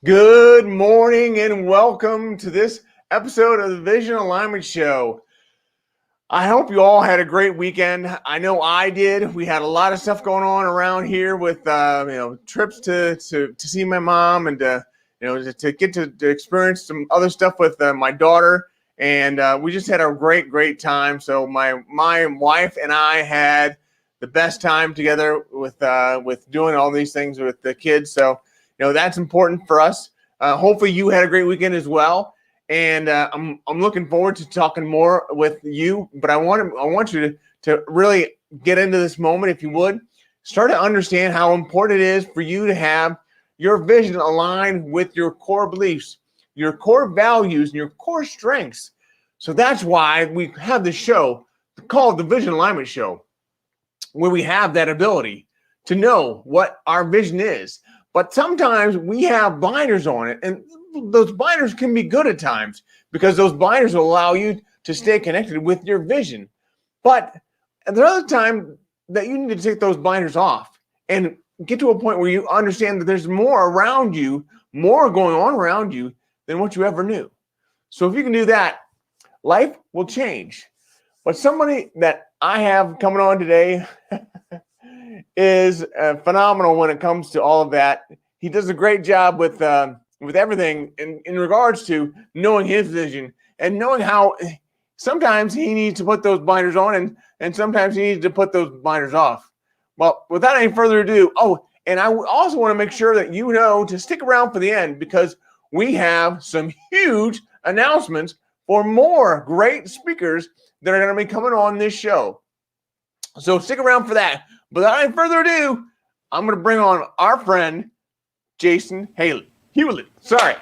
Good morning and welcome to this episode of the Vision Alignment Show. I hope you all had a great weekend. I know I did. We had a lot of stuff going on around here with trips to see my mom and to get to experience some other stuff with my daughter, and we just had a great time. So my wife and I had the best time together with doing all these things with the kids. So that's important for us. Hopefully you had a great weekend as well. And I'm looking forward to talking more with you, but I want you to really get into this moment, if you would. Start to understand how important it is for you to have your vision aligned with your core beliefs, your core values, and your core strengths. So that's why we have this show called the Vision Alignment Show, where we have that ability to know what our vision is. But sometimes we have blinders on it, and those blinders can be good at times because those blinders will allow you to stay connected with your vision. But at the other time that you need to take those blinders off and get to a point where you understand that there's more around you, more going on around you than what you ever knew. So if you can do that, life will change. But somebody that I have coming on today is phenomenal when it comes to all of that. He does a great job with everything in regards to knowing his vision and knowing how sometimes he needs to put those blinders on and sometimes he needs to put those blinders off. Well, without any further ado, and I also want to make sure that you know to stick around for the end because we have some huge announcements for more great speakers that are going to be coming on this show. So stick around for that. But without any further ado, I'm going to bring on our friend, Jason Hewlett. Sorry.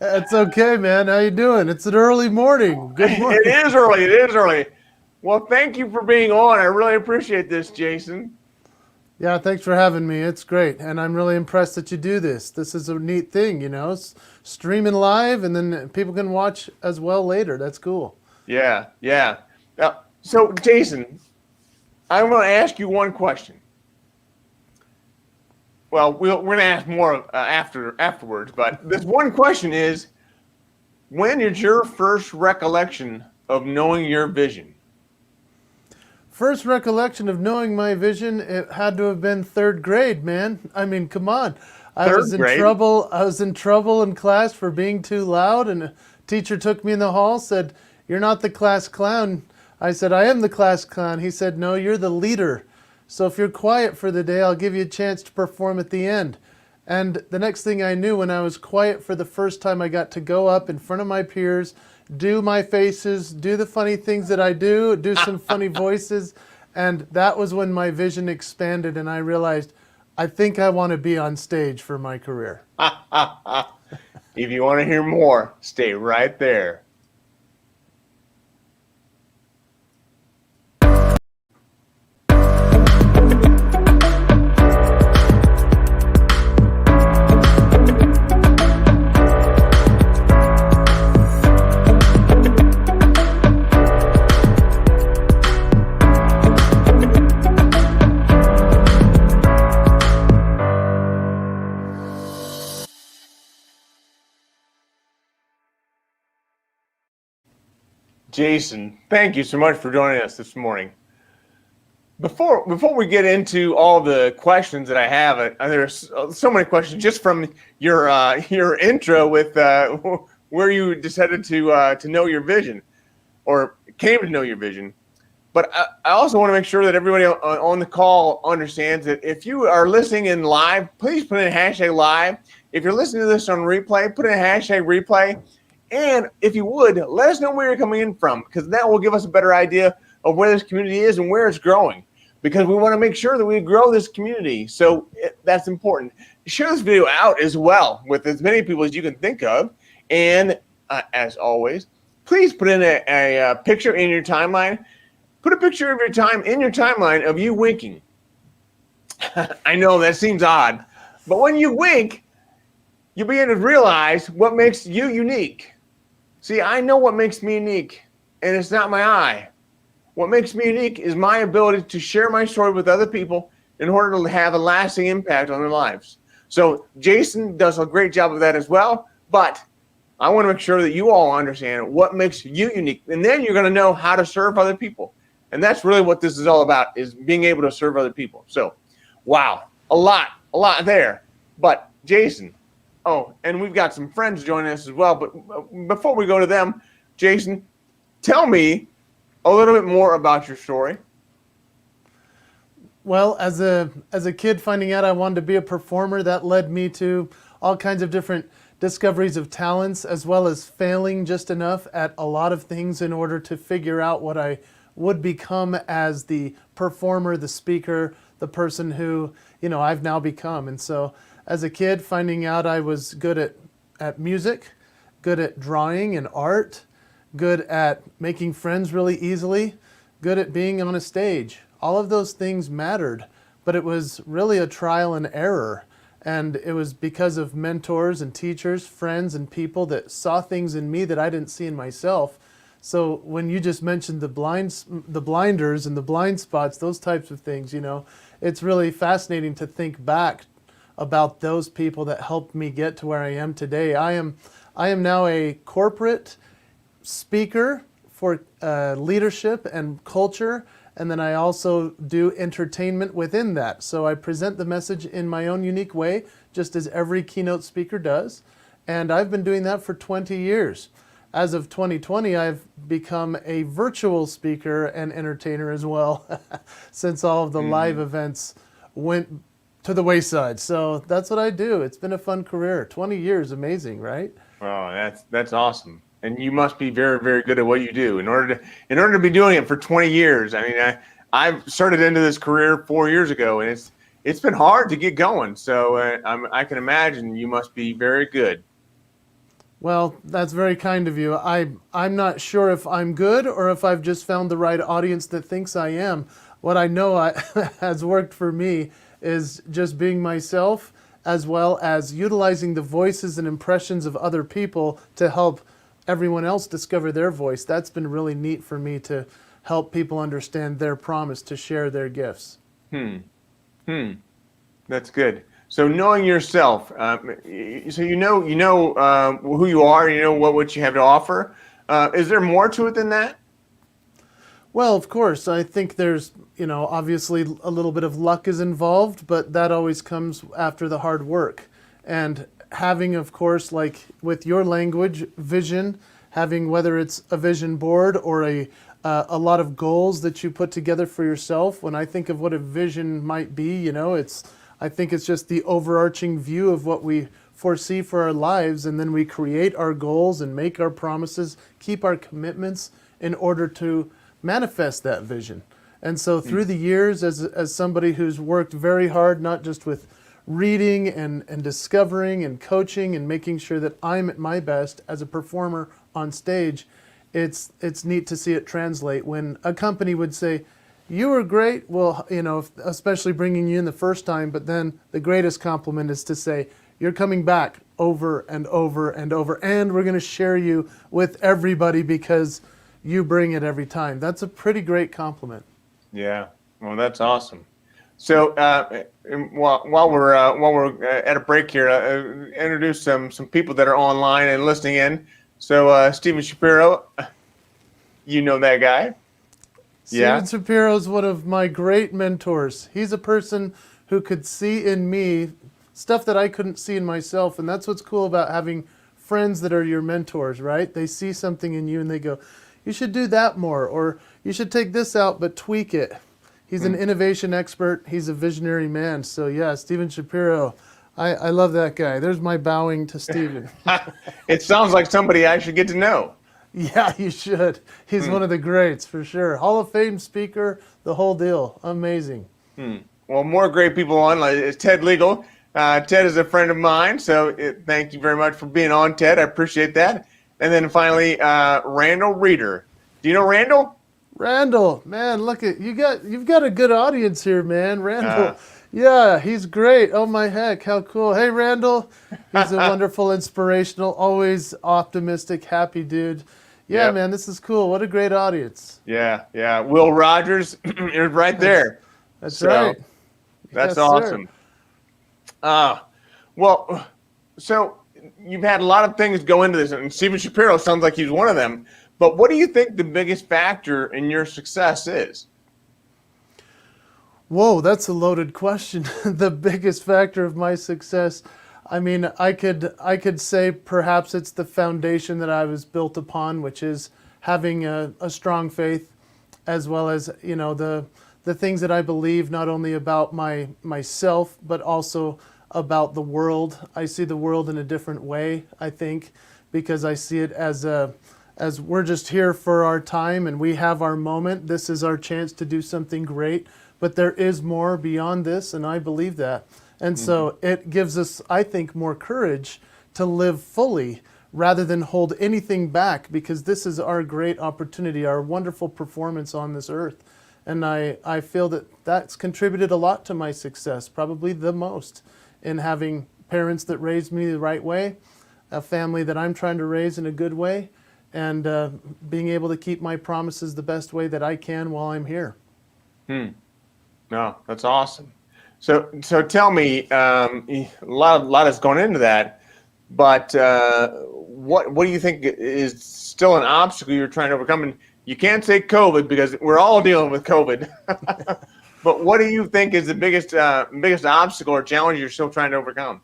That's okay, man. How you doing? It's an early morning. Good morning. It is early. Well, thank you for being on. I really appreciate this, Jason. Yeah, thanks for having me. It's great. And I'm really impressed that you do this. This is a neat thing, It's streaming live and then people can watch as well later. That's cool. Yeah. Now, so, Jason, I'm going to ask you one question. Well, we're going to ask more afterwards, but this one question is, when is your first recollection of knowing your vision? First recollection of knowing my vision, it had to have been third grade, man. I mean, come on. I was in trouble in class for being too loud, and a teacher took me in the hall, said, "You're not the class clown." I said, "I am the class clown." He said, "No, you're the leader. So if you're quiet for the day, I'll give you a chance to perform at the end." And the next thing I knew, when I was quiet for the first time, I got to go up in front of my peers, do my faces, do the funny things that I do some funny voices. And that was when my vision expanded and I realized, I think I want to be on stage for my career. If you want to hear more, stay right there. Jason, thank you so much for joining us this morning. Before we get into all the questions that I have, there's so many questions just from your intro with where you decided to know your vision or came to know your vision. But I also want to make sure that everybody on the call understands that if you are listening in live, please put in hashtag live. If you're listening to this on replay, put in hashtag replay. And if you would, let us know where you're coming in from, because that will give us a better idea of where this community is and where it's growing, because we want to make sure that we grow this community. So that's important. Share this video out as well with as many people as you can think of. And as always, please put in a picture in your timeline. Put a picture of your time in your timeline of you winking. I know that seems odd, but when you wink, you begin to realize what makes you unique. See, I know what makes me unique, and it's not my eye. What makes me unique is my ability to share my story with other people in order to have a lasting impact on their lives. So Jason does a great job of that as well. But I want to make sure that you all understand what makes you unique. And then you're going to know how to serve other people. And that's really what this is all about, is being able to serve other people. So, wow, a lot there. But Jason, oh, and we've got some friends joining us as well. But before we go to them, Jason, tell me a little bit more about your story. Well, as a kid, finding out I wanted to be a performer, that led me to all kinds of different discoveries of talents, as well as failing just enough at a lot of things in order to figure out what I would become as the performer, the speaker, the person who, I've now become. And so as a kid, finding out I was good at music, good at drawing and art, good at making friends really easily, good at being on a stage. All of those things mattered, but it was really a trial and error. And it was because of mentors and teachers, friends and people that saw things in me that I didn't see in myself. So when you just mentioned the blinders and the blind spots, those types of things, it's really fascinating to think back about those people that helped me get to where I am today. I am now a corporate speaker for leadership and culture. And then I also do entertainment within that. So I present the message in my own unique way, just as every keynote speaker does. And I've been doing that for 20 years. As of 2020, I've become a virtual speaker and entertainer as well, since all of the live events went to the wayside. So that's what I do. It's been a fun career. 20 years, amazing, right? Oh, that's awesome. And you must be very, very good at what you do. In order to be doing it for 20 years, I mean, I started into this career 4 years ago, and it's been hard to get going. So I can imagine you must be very good. Well, that's very kind of you. I'm not sure if I'm good or if I've just found the right audience that thinks I am. What I know has worked for me is just being myself, as well as utilizing the voices and impressions of other people to help everyone else discover their voice. That's been really neat for me, to help people understand their promise to share their gifts. That's good. So knowing yourself, so you know who you are, you know what you have to offer. Is there more to it than that? Well, of course, I think there's, obviously a little bit of luck is involved, but that always comes after the hard work. And having, of course, like with your language, vision, having, whether it's a vision board or a lot of goals that you put together for yourself. When I think of what a vision might be, I think it's just the overarching view of what we foresee for our lives, and then we create our goals and make our promises, keep our commitments in order to manifest that vision. And so through the years, as somebody who's worked very hard, not just with reading and discovering and coaching and making sure that I'm at my best as a performer on stage, it's neat to see it translate. When a company would say, "You were great," well, especially bringing you in the first time, but then the greatest compliment is to say, "You're coming back over and over and over, and we're going to share you with everybody because you bring it every time." That's a pretty great compliment. Yeah, well, that's awesome. So while we're at a break here, introduce some people that are online and listening in. So Steven Shapiro, you know that guy. Steven Shapiro is one of my great mentors. He's a person who could see in me stuff that I couldn't see in myself, and that's what's cool about having friends that are your mentors, right? They see something in you and they go, "You should do that more," or "You should take this out but tweak it." He's an innovation expert. He's a visionary man. So yeah, Steven Shapiro, I love that guy. There's my bowing to Steven. It sounds like somebody I should get to know. Yeah, you should. He's one of the greats for sure. Hall of Fame speaker, the whole deal. Amazing. Well, more great people on. Like Ted Legal. Ted is a friend of mine, so thank you very much for being on, Ted. I appreciate that. And then finally, Randall Reeder. Do you know Randall? Randall, man, look at you've got a good audience here, man. Randall, yeah, he's great. Oh my heck, how cool! Hey, Randall, he's a wonderful, inspirational, always optimistic, happy dude. Yeah, yep. Man, this is cool. What a great audience. Yeah. Will Rogers is right there. That's right. That's awesome. Well, so you've had a lot of things go into this, and Steven Shapiro sounds like he's one of them. But what do you think the biggest factor in your success is? Whoa, that's a loaded question. The biggest factor of my success. I mean, I could say perhaps it's the foundation that I was built upon, which is having a strong faith, as well as the things that I believe not only about myself but also about the world. I see the world in a different way, I think, because I see it as we're just here for our time and we have our moment. This is our chance to do something great, but there is more beyond this, and I believe that. And so it gives us, I think, more courage to live fully rather than hold anything back, because this is our great opportunity, our wonderful performance on this earth. And I feel that that's contributed a lot to my success, probably the most, in having parents that raised me the right way, a family that I'm trying to raise in a good way, and being able to keep my promises the best way that I can while I'm here. No, that's awesome. So tell me, a lot has gone into that, but what do you think is still an obstacle you're trying to overcome? And you can't say COVID because we're all dealing with COVID. But what do you think is the biggest obstacle or challenge you're still trying to overcome?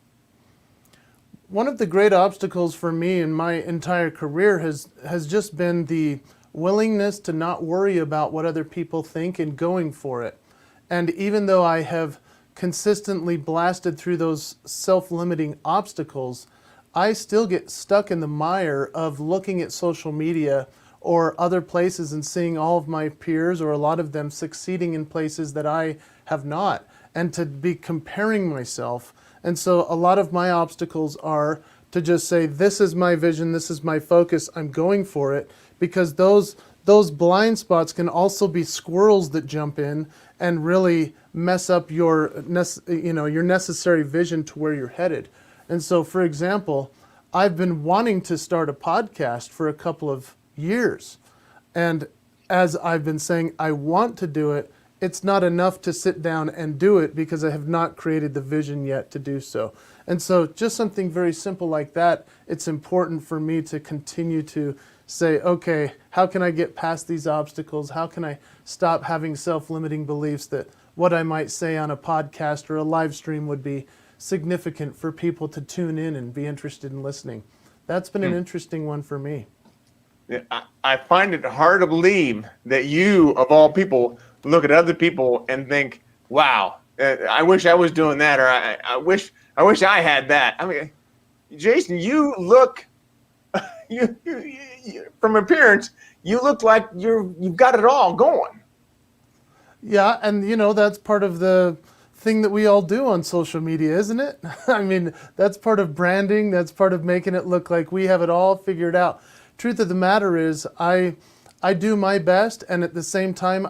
One of the great obstacles for me in my entire career has just been the willingness to not worry about what other people think and going for it. And even though I have consistently blasted through those self-limiting obstacles, I still get stuck in the mire of looking at social media or other places and seeing all of my peers or a lot of them succeeding in places that I have not, and to be comparing myself. And so a lot of my obstacles are to just say, this is my vision, this is my focus, I'm going for it, because those blind spots can also be squirrels that jump in and really mess up your necessary vision to where you're headed. And so, for example, I've been wanting to start a podcast for a couple of years. And as I've been saying, I want to do it, it's not enough to sit down and do it because I have not created the vision yet to do so. And so just something very simple like that, it's important for me to continue to say, okay, how can I get past these obstacles? How can I stop having self-limiting beliefs that what I might say on a podcast or a live stream would be significant for people to tune in and be interested in listening? That's been an interesting one for me. Yeah, I find it hard to believe that you, of all people, look at other people and think, wow, I wish I was doing that, or I wish I had that. I mean, Jason, you look, you from appearance, you look like you've got it all going. Yeah, and that's part of the thing that we all do on social media, isn't it? I mean, that's part of branding, that's part of making it look like we have it all figured out. Truth of the matter is, I do my best, and at the same time,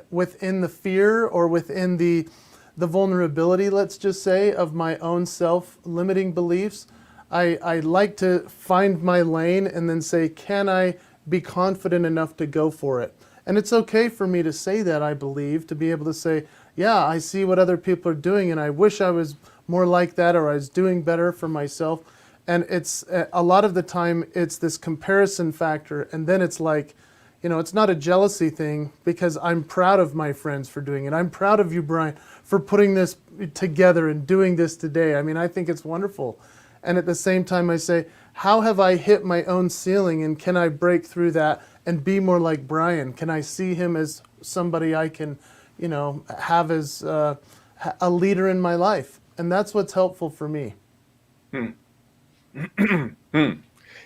within the fear or within the vulnerability, let's just say, of my own self-limiting beliefs, I like to find my lane and then say, can I be confident enough to go for it? And it's okay for me to say that, I believe, to be able to say, yeah, I see what other people are doing, and I wish I was more like that, or I was doing better for myself. And it's a lot of the time it's this comparison factor, and then it's like, it's not a jealousy thing, because I'm proud of my friends for doing it. I'm proud of you, Brian, for putting this together and doing this today. I mean, I think it's wonderful. And at the same time I say, how have I hit my own ceiling, and can I break through that and be more like Brian? Can I see him as somebody I can, have as a leader in my life? And that's what's helpful for me.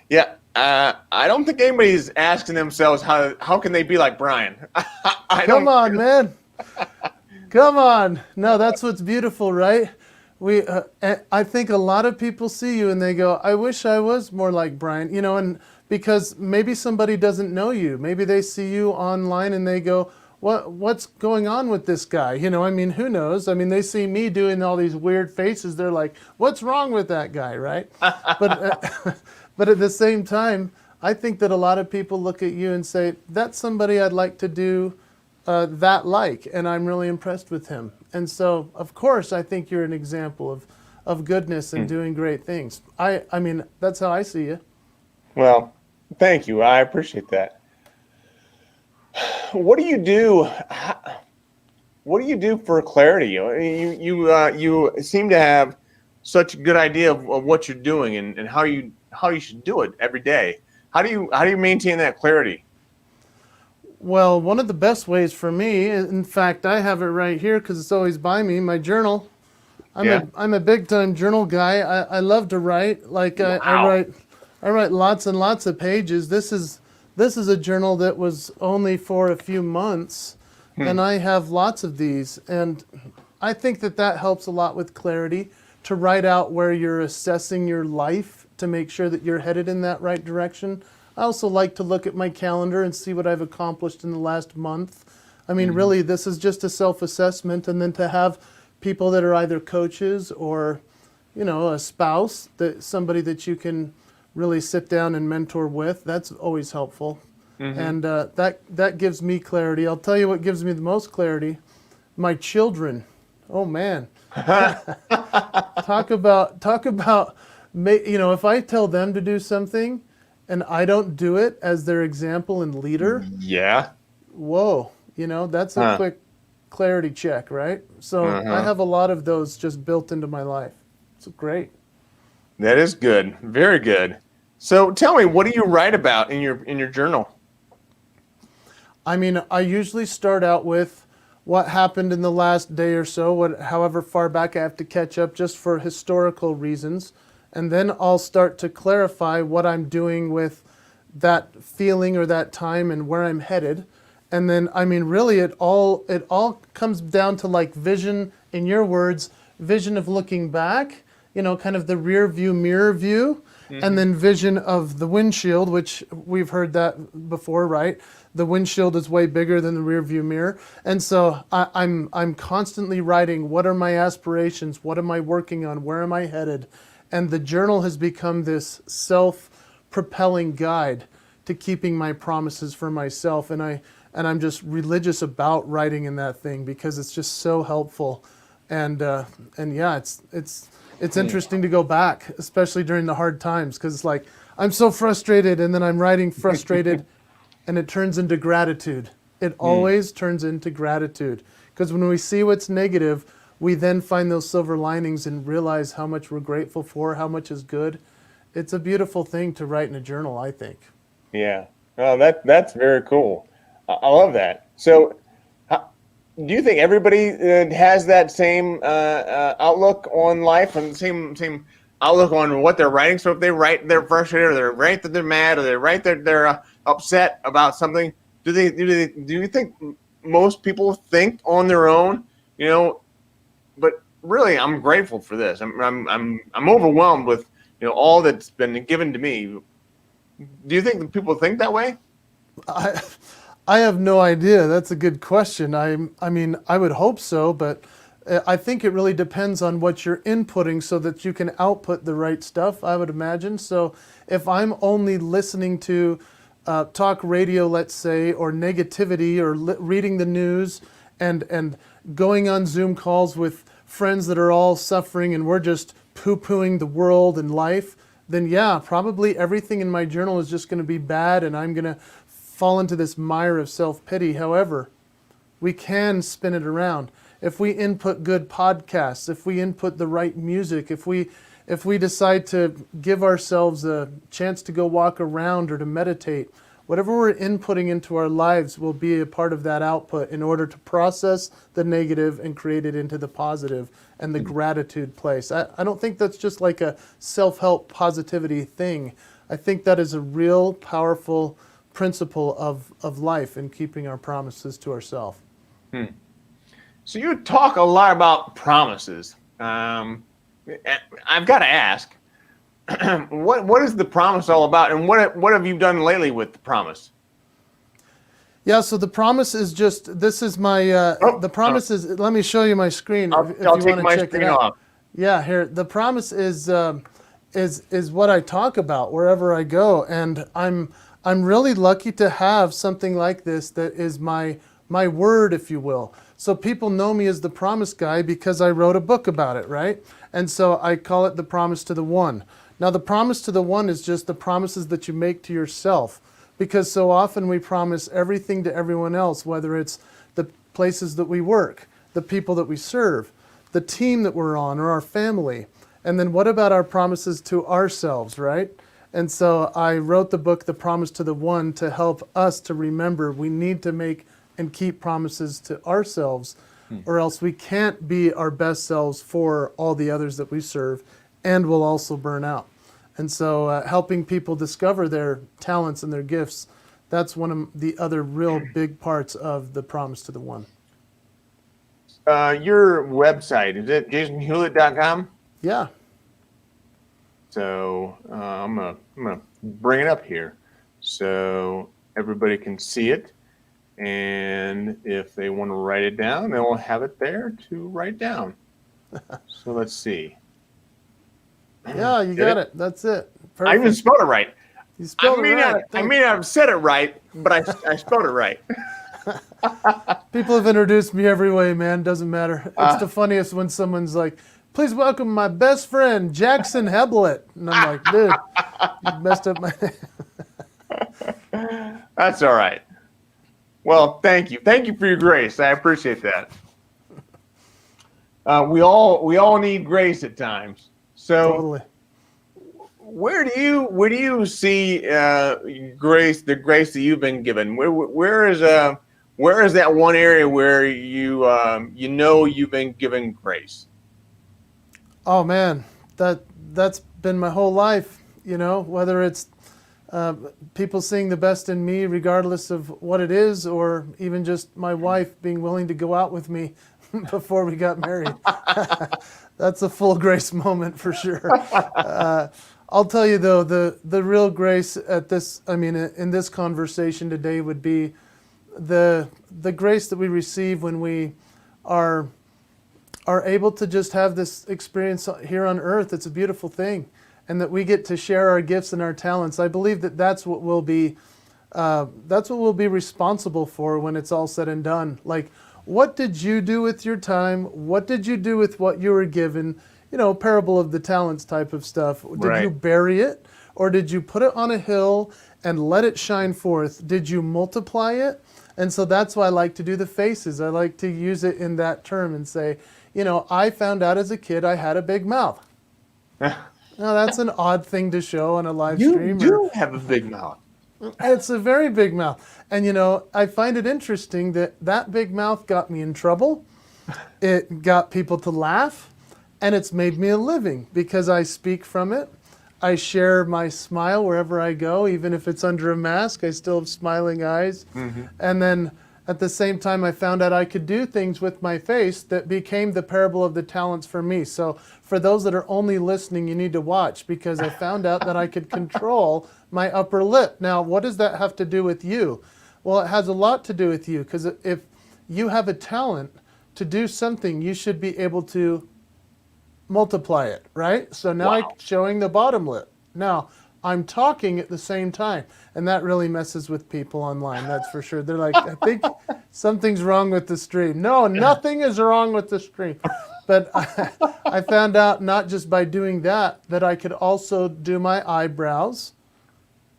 Yeah, I don't think anybody's asking themselves how can they be like Brian. Come on, man. Come on. No, that's what's beautiful, right? I think a lot of people see you and they go, I wish I was more like Brian, and because maybe somebody doesn't know you. Maybe they see you online and they go, what's going on with this guy? I mean, who knows? I mean, they see me doing all these weird faces. They're like, what's wrong with that guy, right? But at the same time, I think that a lot of people look at you and say, that's somebody I'd like to do that like, and I'm really impressed with him. And so, of course, I think you're an example of goodness and doing great things. I mean, that's how I see you. Well, thank you. I appreciate that. What do you do? What do you do for clarity? You seem to have such a good idea of what you're doing and how you should do it every day. How do you maintain that clarity? Well, one of the best ways for me, in fact, I have it right here because it's always by me, my journal. I'm a big time journal guy. I love to write. Like Wow. I write lots and lots of pages. This is a journal that was only for a few months, and I have lots of these. And I think that helps a lot with clarity, to write out where you're assessing your life to make sure that you're headed in that right direction. I also like to look at my calendar and see what I've accomplished in the last month. I mean, really, this is just a self-assessment, and then to have people that are either coaches or, a spouse, somebody that you can really sit down and mentor with, that's always helpful. And that gives me clarity. I'll tell you what gives me the most clarity: my children. Oh man, talk about if I tell them to do something and I don't do it as their example and leader, Yeah. whoa, that's a quick clarity check, right? So I have a lot of those just built into my life. It's great. That is good. Very good. So tell me, what do you write about in your journal? I mean, I usually start out with what happened in the last day or so, however far back I have to catch up, just for historical reasons. And then I'll start to clarify what I'm doing with that feeling or that time and where I'm headed. And then, I mean, really, it all comes down to, like, vision, in your words, vision of looking back, kind of the rear view, mirror view, and then vision of the windshield, which we've heard that before, right? The windshield is way bigger than the rear view mirror. And so I'm constantly writing, what are my aspirations? What am I working on? Where am I headed? And the journal has become this self-propelling guide to keeping my promises for myself. And I'm just religious about writing in that thing because it's just so helpful. And yeah, it's interesting to go back, especially during the hard times, because it's like, I'm so frustrated, and then I'm writing frustrated, and it turns into gratitude. It always turns into gratitude, because when we see what's negative, we then find those silver linings and realize how much we're grateful for, how much is good. It's a beautiful thing to write in a journal, I think. Yeah. Oh, that's very cool. I love that. So, do you think everybody has that same outlook on life and the same outlook on what they're writing? So if they write they're frustrated, or they write that they're mad, or they write that they're upset about something, do you think most people think on their own? But really, I'm grateful for this. I'm overwhelmed with all that's been given to me. Do you think that people think that way? I have no idea. That's a good question. I mean, I would hope so, but I think it really depends on what you're inputting so that you can output the right stuff, I would imagine. So if I'm only listening to talk radio, let's say, or negativity, or reading the news and going on Zoom calls with friends that are all suffering and we're just poo-pooing the world and life, then yeah, probably everything in my journal is just going to be bad, and I'm going to fall into this mire of self-pity. However, we can spin it around. If we input good podcasts, if we input the right music, if we decide to give ourselves a chance to go walk around or to meditate, whatever we're inputting into our lives will be a part of that output in order to process the negative and create it into the positive and the gratitude place. I don't think that's just like a self-help positivity thing. I think that is a real powerful principle of life and keeping our promises to ourselves. So you talk a lot about promises. I've got to ask, what is the promise all about, and what have you done lately with the promise? Yeah, so the promise is just, this is my, the promise is, let me show you my screen I'll if you take want my to check screen it out. off. Yeah, here, the promise is what I talk about wherever I go, and I'm really lucky to have something like this that is my word, if you will. So people know me as the promise guy because I wrote a book about it, right? And so I call it the promise to the one. Now, the promise to the one is just the promises that you make to yourself, because so often we promise everything to everyone else, whether it's the places that we work, the people that we serve, the team that we're on, or our family. And then what about our promises to ourselves, right? And so I wrote the book, The Promise to the One, to help us to remember we need to make and keep promises to ourselves, or else we can't be our best selves for all the others that we serve, and we'll also burn out. And so helping people discover their talents and their gifts, that's one of the other real big parts of The Promise to the One. Your website, is it jasonhewlett.com? Yeah. So I'm gonna bring it up here so everybody can see it, and if they want to write it down, they'll have it there to write down. So let's see. Yeah, you got it. That's it. Perfect. I even spelled it right. You spelled it right. I may not have said it right, but I spelled it right. People have introduced me every way, man. Doesn't matter. It's the funniest when someone's like, "Please welcome my best friend, Jackson Hewlett." And I'm like, dude, you messed up my name. That's all right. Well, thank you. Thank you for your grace. I appreciate that. We all need grace at times. So Totally. where do you see grace, the grace that you've been given? Where is that one area where you know you've been given grace? Oh man, that's been my whole life, you know, whether it's people seeing the best in me regardless of what it is, or even just my wife being willing to go out with me before we got married. That's a full grace moment for sure. I'll tell you though, the real grace at this, in this conversation today would be the grace that we receive when we are able to just have this experience here on earth. It's a beautiful thing, and that we get to share our gifts and our talents. I believe that that's what we'll be responsible for when it's all said and done. Like, what did you do with your time? What did you do with what you were given? You know, parable of the talents type of stuff. Did you bury it, or did you put it on a hill and let it shine forth? Did you multiply it? And so that's why I like to do the faces. I like to use it in that term and say, you know, I found out as a kid I had a big mouth. Now that's an odd thing to show on a live stream. You do have a big mouth. It's a very big mouth. And, you know, I find it interesting that big mouth got me in trouble. It got people to laugh, and it's made me a living because I speak from it. I share my smile wherever I go, even if it's under a mask, I still have smiling eyes. Mm-hmm. And then at the same time, I found out I could do things with my face that became the parable of the talents for me. So for those that are only listening, you need to watch, because I found out that I could control my upper lip. Now, what does that have to do with you? Well, it has a lot to do with you, because if you have a talent to do something, you should be able to multiply it, right? So now I'm showing the bottom lip. Now, I'm talking at the same time, and that really messes with people online, that's for sure. They're like, I think something's wrong with the stream. No, nothing is wrong with the stream. But I found out not just by doing that I could also do my eyebrows,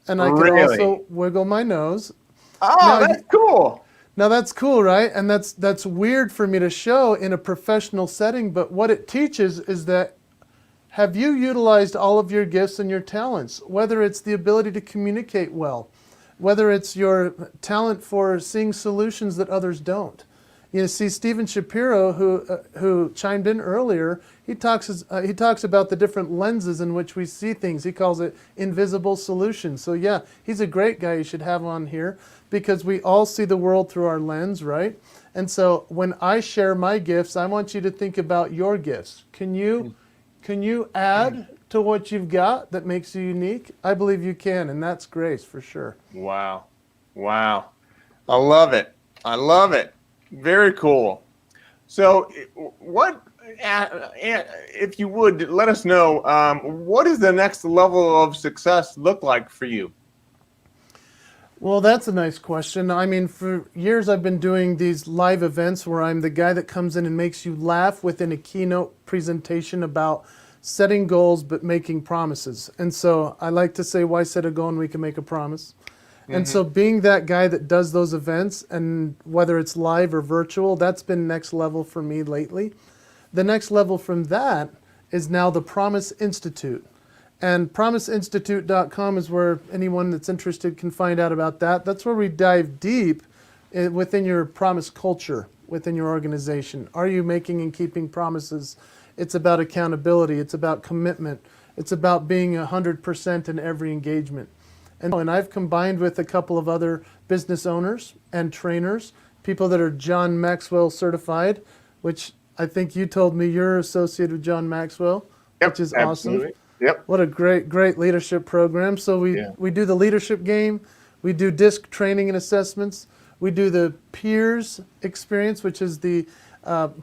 and I could also wiggle my nose. Oh, now, that's cool. Now that's cool, right? And that's weird for me to show in a professional setting, but what it teaches is that, have you utilized all of your gifts and your talents? Whether it's the ability to communicate well, whether it's your talent for seeing solutions that others don't. You know, see, Stephen Shapiro, who chimed in earlier, he talks about the different lenses in which we see things. He calls it invisible solutions. So yeah, he's a great guy you should have on here, because we all see the world through our lens, right? And so when I share my gifts, I want you to think about your gifts. Can you add to what you've got that makes you unique? I believe you can, and that's grace for sure. Wow. I love it. Very cool. So what, if you would, let us know, what does the next level of success look like for you? Well, that's a nice question. I mean, for years I've been doing these live events where I'm the guy that comes in and makes you laugh within a keynote presentation about setting goals but making promises. And so I like to say, why set a goal and we can make a promise? And so being that guy that does those events, and whether it's live or virtual, that's been next level for me lately. The next level from that is now the Promise Institute. And promiseinstitute.com is where anyone that's interested can find out about that. That's where we dive deep within your promise culture, within your organization. Are you making and keeping promises? It's about accountability. It's about commitment. It's about being 100% in every engagement. And I've combined with a couple of other business owners and trainers, people that are John Maxwell certified, which I think you told me you're associated with John Maxwell, which is absolutely. Awesome. Yep. What a great leadership program. So we do the leadership game, we do DISC training and assessments, we do the peers experience, which is the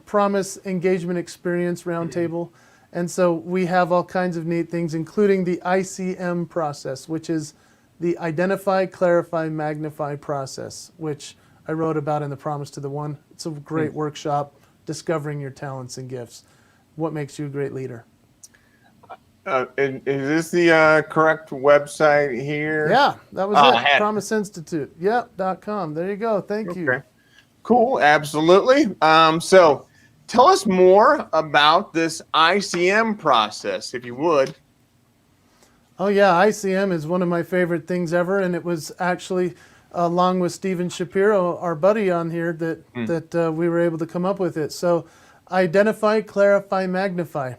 Promise Engagement Experience Roundtable. And so we have all kinds of neat things, including the ICM process, which is the Identify, Clarify, Magnify process, which I wrote about in the Promise to the One. It's a great workshop, discovering your talents and gifts. What makes you a great leader? Is this the correct website here? Yeah, that was it. Promise Institute. Yep.com. There you go. Thank you. Cool. Absolutely. So tell us more about this ICM process, if you would. Oh, yeah. ICM is one of my favorite things ever. And it was actually, along with Steven Shapiro, our buddy on here, that we were able to come up with it. So identify, clarify, magnify.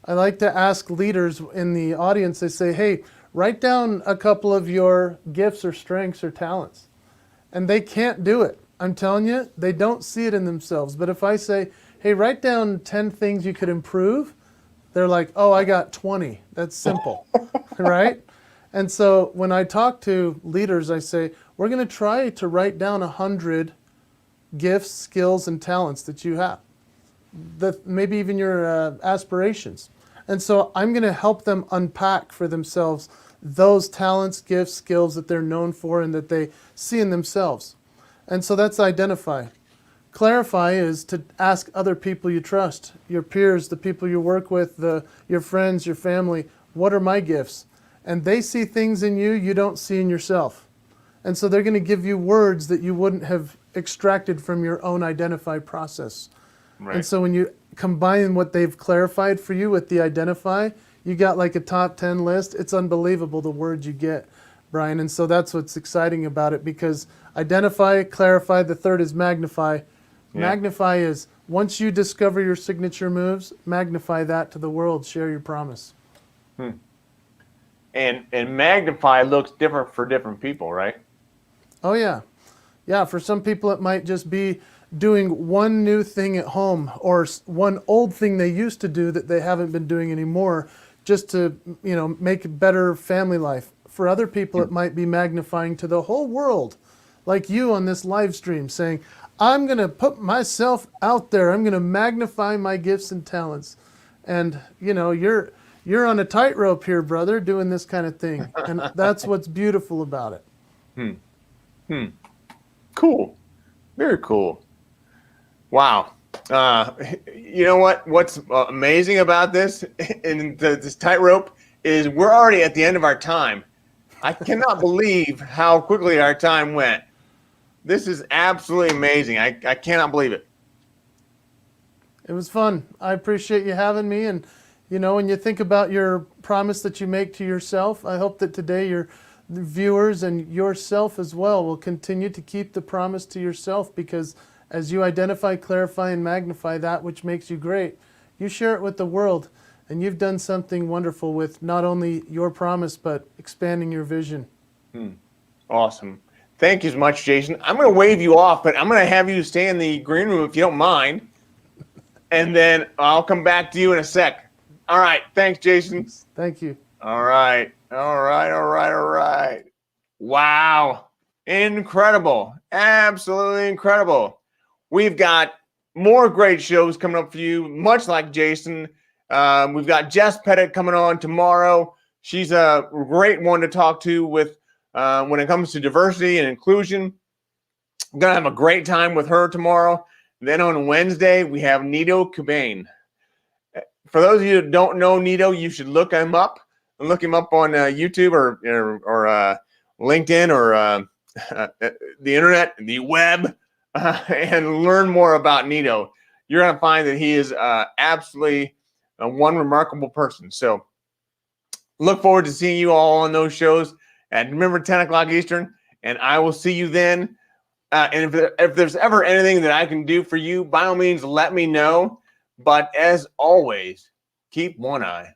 I like to ask leaders in the audience, they say, hey, write down a couple of your gifts or strengths or talents. And they can't do it. I'm telling you, they don't see it in themselves. But if I say, hey, write down 10 things you could improve, they're like, oh, I got 20. That's simple, right? And so when I talk to leaders, I say, we're going to try to write down 100 gifts, skills, and talents that you have, that maybe even your aspirations. And so I'm going to help them unpack for themselves those talents, gifts, skills that they're known for and that they see in themselves. And so that's identify. Clarify is to ask other people you trust, your peers, the people you work with, your friends, your family, what are my gifts? And they see things in you you don't see in yourself. And so they're going to give you words that you wouldn't have extracted from your own identify process. Right. And so when you combine what they've clarified for you with the identify, you got like a top 10 list. It's unbelievable the words you get, Brian. And so that's what's exciting about it, because identify, clarify, the third is magnify. Yeah. Magnify is once you discover your signature moves, magnify that to the world, share your promise. And magnify looks different for different people, right? Oh, yeah. Yeah, for some people it might just be doing one new thing at home or one old thing they used to do that they haven't been doing anymore, just to, make a better family life. For other people, it might be magnifying to the whole world, like you on this live stream, saying, I'm going to put myself out there. I'm going to magnify my gifts and talents. And, you're on a tightrope here, brother, doing this kind of thing. And that's what's beautiful about it. Cool. Very cool. Wow. You know what? What's amazing about this and this tightrope is we're already at the end of our time. I cannot believe how quickly our time went. This is absolutely amazing. I cannot believe it. It was fun. I appreciate you having me. And, when you think about your promise that you make to yourself, I hope that today your viewers and yourself as well will continue to keep the promise to yourself, because as you identify, clarify, and magnify that which makes you great, you share it with the world. And you've done something wonderful with not only your promise, but expanding your vision. Awesome. Thank you so much, Jason. I'm going to wave you off, but I'm going to have you stay in the green room if you don't mind. And then I'll come back to you in a sec. All right. Thanks, Jason. Thank you. All right. Wow. Incredible. Absolutely incredible. We've got more great shows coming up for you, much like Jason. We've got Jess Pettit coming on tomorrow. She's a great one to talk to with when it comes to diversity and inclusion. I'm going to have a great time with her tomorrow. Then on Wednesday, we have Nito Kubain. For those of you that don't know Nito, you should look him up. Look him up on YouTube or LinkedIn or the internet, the web, and learn more about Nito. You're going to find that he is absolutely one remarkable person. So look forward to seeing you all on those shows. And remember, 10 o'clock Eastern, and I will see you then. And if there's ever anything that I can do for you, by all means, let me know. But as always, keep one eye